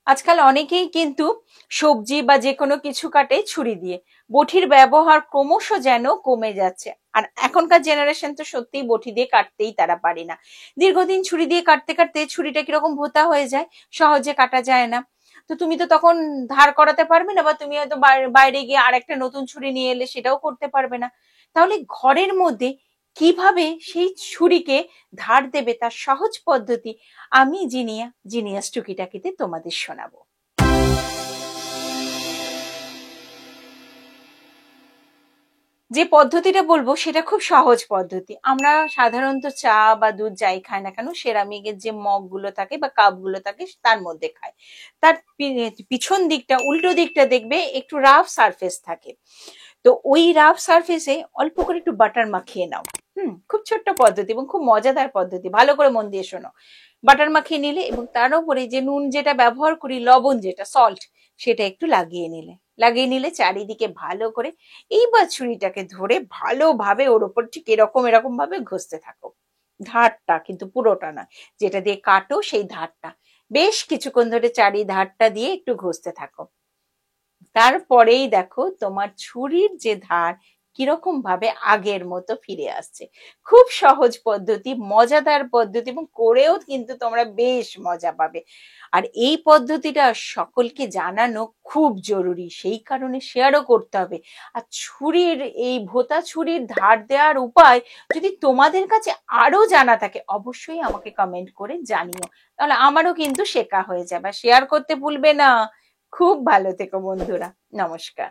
আজকাল অনেকেই কিন্তু সবজি বা যে কোনো কিছু কাটে ছুরি দিয়ে। বটির ব্যবহার ক্রমশ যেন কমে যাচ্ছে। আর এখনকার জেনারেশন তো সত্যিই বটি দিয়ে কাটতেই তারা পারে না। দীর্ঘদিন ছুরি দিয়ে কাটতে কাটতে ছুরিটা কিরকম ভোঁতা হয়ে যায়, সহজে কাটা যায় না। তো তুমি তো তখন ধার করাতে পারবে না, বা তুমি হয়তো বাইরে গিয়ে আর একটা নতুন ছুরি নিয়ে এলে সেটাও করতে পারবে না। তাহলে ঘরের মধ্যে কিভাবে সেই ছুরিকে ধার দেবে তার সহজ পদ্ধতি আমি জিনিয়াস টুকিটাকিতে তোমাদের শোনাবো। যে পদ্ধতিটা বলবো সেটা খুব সহজ পদ্ধতি। আমরা সাধারণত চা বা দুধ যাই খাই না কেন সেরামিকের যে মগ গুলো থাকে বা কাপ গুলো থাকে তার মধ্যে খায়। তার পিছন দিকটা, উল্টো দিকটা দেখবে একটু রাফ সারফেস থাকে। তো ওই রাফ সারফেসে অল্প করে একটু বাটার মাখিয়ে নাও। খুব ছোট্ট পদ্ধতি এবং খুব মজাদার পদ্ধতি, ভালো করে মন দিয়ে শোনো। বাটার মাখিয়ে নিলে এবং তার উপরে যে নুন যেটা ব্যবহার করি, লবণ যেটা সল্ট, সেটা একটু লাগিয়ে নিলে চারিদিকে ভালো করে এইবার ছুরিটাকে ধরে ভালোভাবে ওর ওপর ঠিক এরকম এরকম ভাবে ঘষতে থাকো। ধারটা কিন্তু পুরোটা না, যেটা দিয়ে কাটো সেই ধারটা বেশ কিছুক্ষণ ধরে চারি ধারটা দিয়ে একটু ঘষতে থাকো। তারপরেই দেখো তোমার ছুরির যে ধার কিরকম ভাবে আগের মতো ফিরে আসছে। খুব সহজ পদ্ধতি, মজাদার পদ্ধতি, এবং করেও কিন্তু তোমরা বেশ মজা পাবে। আর এই পদ্ধতিটা সকলকে জানানো খুব জরুরি, সেই কারণে শেয়ারও করতে হবে। আর ছুরির এই ভোঁতা ছুরির ধার দেওয়ার উপায় যদি তোমাদের কাছে আরো জানা থাকে অবশ্যই আমাকে কমেন্ট করে জানিও, তাহলে আমারও কিন্তু শেখা হয়ে যাবে। শেয়ার করতে ভুলবে না। খুব ভালো থেকো বন্ধুরা। নমস্কার।